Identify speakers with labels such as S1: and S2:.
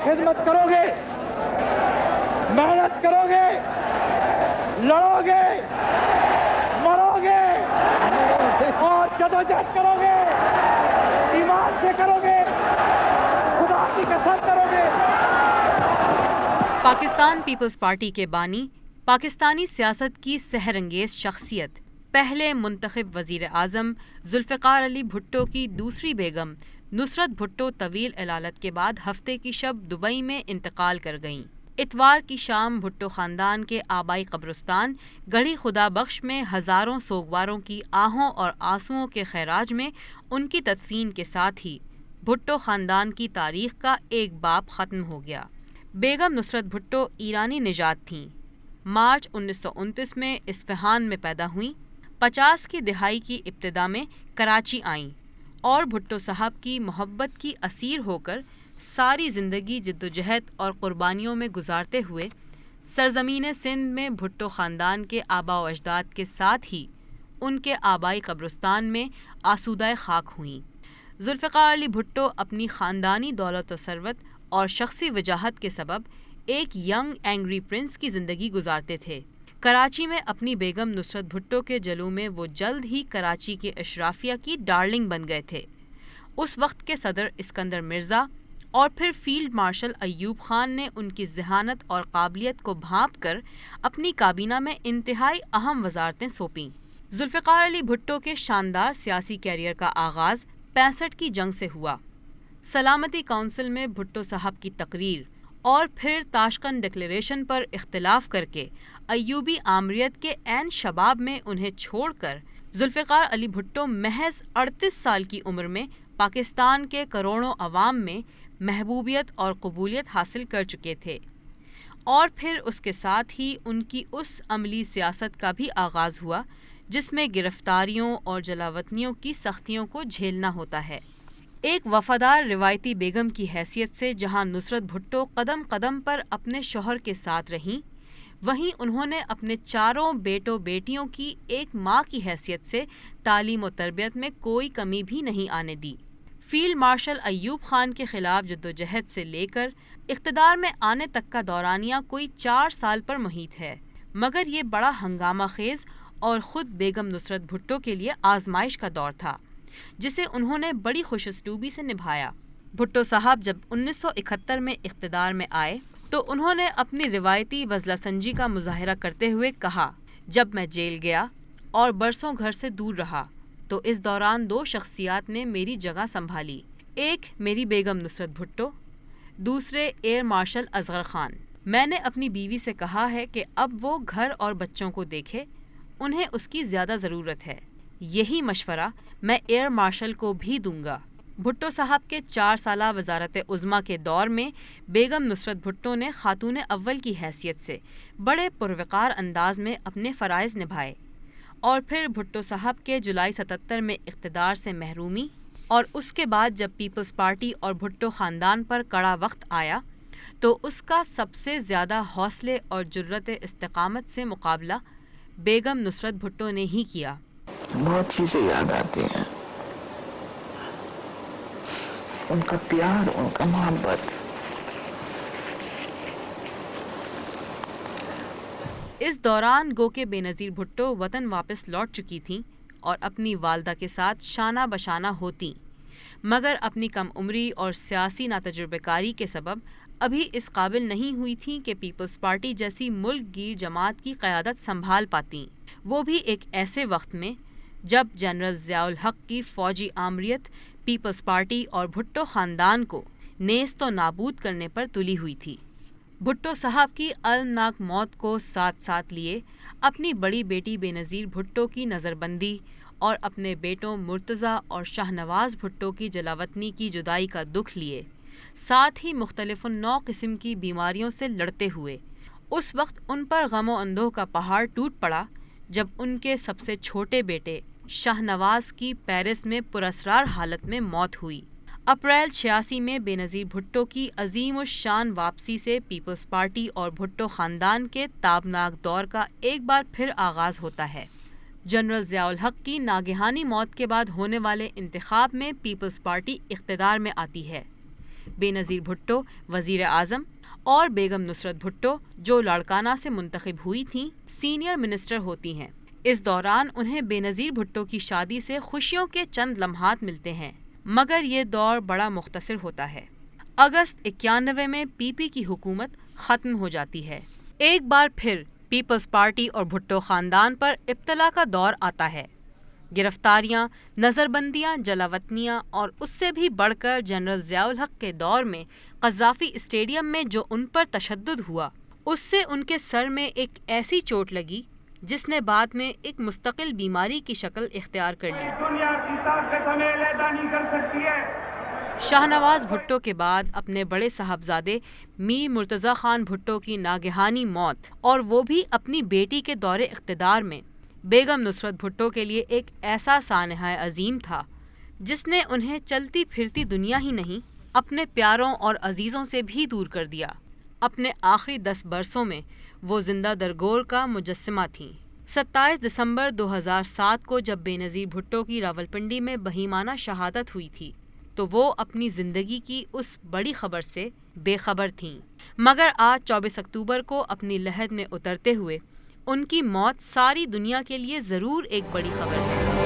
S1: خدمت کرو گے، محنت کرو گے، لڑو گے، مرو گے اور جدوجہد کرو گے، ایمان سے کرو گے، خدا کی قسم کرو گے۔
S2: پاکستان پیپلز پارٹی کے بانی، پاکستانی سیاست کی سحر انگیز شخصیت، پہلے منتخب وزیر اعظم ذوالفقار علی بھٹو کی دوسری بیگم نصرت بھٹو طویل علالت کے بعد ہفتے کی شب دبئی میں انتقال کر گئیں۔ اتوار کی شام بھٹو خاندان کے آبائی قبرستان گڑھی خدا بخش میں ہزاروں سوگواروں کی آہوں اور آنسوؤں کے خراج میں ان کی تدفین کے ساتھ ہی بھٹو خاندان کی تاریخ کا ایک باب ختم ہو گیا۔ بیگم نصرت بھٹو ایرانی نژاد تھیں۔ مارچ 1929 میں اصفہان میں پیدا ہوئیں۔ 50 کی دہائی کی ابتدا میں کراچی آئیں اور بھٹو صاحب کی محبت کی اسیر ہو کر ساری زندگی جدوجہد اور قربانیوں میں گزارتے ہوئے سرزمین سندھ میں بھٹو خاندان کے آباء و اجداد کے ساتھ ہی ان کے آبائی قبرستان میں آسودہ خاک ہوئیں۔ ذوالفقار علی بھٹو اپنی خاندانی دولت و ثروت اور شخصی وجاہت کے سبب ایک ینگ اینگری پرنس کی زندگی گزارتے تھے۔ کراچی میں اپنی بیگم نصرت بھٹو کے جلوہ میں وہ جلد ہی کراچی کے اشرافیہ کی ڈارلنگ بن گئے تھے۔ اس وقت کے صدر اسکندر مرزا اور پھر فیلڈ مارشل ایوب خان نے ان کی ذہانت اور قابلیت کو بھانپ کر اپنی کابینہ میں انتہائی اہم وزارتیں سونپیں۔ ذوالفقار علی بھٹو کے شاندار سیاسی کیریئر کا آغاز 65 کی جنگ سے ہوا۔ سلامتی کونسل میں بھٹو صاحب کی تقریر اور پھر تاشقند ڈکلیریشن پر اختلاف کر کے ایوبی آمریت کے عین شباب میں انہیں چھوڑ کر ذوالفقار علی بھٹو محض 38 سال کی عمر میں پاکستان کے کروڑوں عوام میں محبوبیت اور قبولیت حاصل کر چکے تھے، اور پھر اس کے ساتھ ہی ان کی اس عملی سیاست کا بھی آغاز ہوا جس میں گرفتاریوں اور جلاوطنیوں کی سختیوں کو جھیلنا ہوتا ہے۔ ایک وفادار روایتی بیگم کی حیثیت سے جہاں نصرت بھٹو قدم قدم پر اپنے شوہر کے ساتھ رہیں، وہیں انہوں نے اپنے چاروں بیٹوں بیٹیوں کی ایک ماں کی حیثیت سے تعلیم و تربیت میں کوئی کمی بھی نہیں آنے دی۔ فیلڈ مارشل ایوب خان کے خلاف جدوجہد سے لے کر اقتدار میں آنے تک کا دورانیہ کوئی 4 سال پر محیط ہے، مگر یہ بڑا ہنگامہ خیز اور خود بیگم نصرت بھٹو کے لیے آزمائش کا دور تھا، جسے انہوں نے بڑی خوش اسلوبی سے نبھایا۔ بھٹو صاحب جب 1971 میں اقتدار میں آئے تو انہوں نے اپنی روایتی بزلہ سنجی کا مظاہرہ کرتے ہوئے کہا، جب میں جیل گیا اور برسوں گھر سے دور رہا تو اس دوران 2 شخصیات نے میری جگہ سنبھالی، ایک میری بیگم نصرت بھٹو، دوسرے ایئر مارشل اصغر خان۔ میں نے اپنی بیوی سے کہا ہے کہ اب وہ گھر اور بچوں کو دیکھے، انہیں اس کی زیادہ ضرورت ہے۔ یہی مشورہ میں ایئر مارشل کو بھی دوں گا۔ بھٹو صاحب کے 4 سالہ وزارت عظمیٰ کے دور میں بیگم نصرت بھٹو نے خاتون اول کی حیثیت سے بڑے پروقار انداز میں اپنے فرائض نبھائے، اور پھر بھٹو صاحب کے جولائی 77 میں اقتدار سے محرومی، اور اس کے بعد جب پیپلز پارٹی اور بھٹو خاندان پر کڑا وقت آیا تو اس کا سب سے زیادہ حوصلے اور جرأت استقامت سے مقابلہ بیگم نصرت بھٹو نے ہی کیا۔
S3: بہت چیزیں یاد آتی ہیں، ان کا پیار، ان کا محبت۔
S2: اس دوران گو کہ بے نظیر بھٹو وطن واپس لوٹ چکی تھیں اور اپنی والدہ کے ساتھ شانہ بشانہ ہوتیں، مگر اپنی کم عمری اور سیاسی ناتجربہ کاری کے سبب ابھی اس قابل نہیں ہوئی تھیں کہ پیپلز پارٹی جیسی ملک گیر جماعت کی قیادت سنبھال پاتیں، وہ بھی ایک ایسے وقت میں جب جنرل ضیاء الحق کی فوجی آمریت پیپلز پارٹی اور بھٹو خاندان کو نیست و نابود کرنے پر تلی ہوئی تھی۔ بھٹو صاحب کی المناک موت کو ساتھ ساتھ لیے اپنی بڑی بیٹی بے نظیر بھٹو کی نظر بندی اور اپنے بیٹوں مرتضیٰ اور شاہ نواز بھٹو کی جلاوطنی کی جدائی کا دکھ لیے، ساتھ ہی مختلف نوع قسم کی بیماریوں سے لڑتے ہوئے اس وقت ان پر غم و اندوہ کا پہاڑ ٹوٹ پڑا جب ان کے سب سے چھوٹے بیٹے شاہ نواز کی پیرس میں پراسرار حالت میں موت ہوئی۔ اپریل 86 میں بے نظیر بھٹو کی عظیم الشان واپسی سے پیپلز پارٹی اور بھٹو خاندان کے تابناک دور کا ایک بار پھر آغاز ہوتا ہے۔ جنرل ضیاء الحق کی ناگہانی موت کے بعد ہونے والے انتخاب میں پیپلز پارٹی اقتدار میں آتی ہے۔ بینظیر بھٹو وزیر اعظم اور بیگم نصرت بھٹو جو لاڑکانہ سے منتخب ہوئی تھیں سینئر منسٹر ہوتی ہیں۔ اس دوران انہیں بینظیر بھٹو کی شادی سے خوشیوں کے چند لمحات ملتے ہیں، مگر یہ دور بڑا مختصر ہوتا ہے۔ اگست 91 میں پی پی کی حکومت ختم ہو جاتی ہے۔ ایک بار پھر پیپلز پارٹی اور بھٹو خاندان پر ابتلا کا دور آتا ہے۔ گرفتاریاں، نظر بندیاں، جلاوطنیاں اور اس سے بھی بڑھ کر جنرل ضیاء الحق کے دور میں قذافی اسٹیڈیم میں جو ان پر تشدد ہوا، اس سے ان کے سر میں ایک ایسی چوٹ لگی جس نے بعد میں ایک مستقل بیماری کی شکل اختیار کر لی۔
S1: دنیا کی طاقت ہمیں علیحدہ نہیں کر سکتی ہے۔
S2: شاہ نواز بھٹو کے بعد اپنے بڑے صاحبزادے میر مرتضی خان بھٹو کی ناگہانی موت، اور وہ بھی اپنی بیٹی کے دور اقتدار میں، بیگم نصرت بھٹو کے لیے ایک ایسا سانحہ عظیم تھا جس نے انہیں چلتی پھرتی دنیا ہی نہیں اپنے پیاروں اور عزیزوں سے بھی دور کر دیا۔ اپنے آخری 10 برسوں میں وہ زندہ درگور کا مجسمہ تھیں۔ 27 دسمبر 2007 کو جب بینظیر بھٹو کی راولپنڈی میں بہیمانہ شہادت ہوئی تھی تو وہ اپنی زندگی کی اس بڑی خبر سے بے خبر تھیں، مگر آج 24 اکتوبر کو اپنی لحد میں اترتے ہوئے ان کی موت ساری دنیا کے لیے ضرور ایک بڑی خبر ہے۔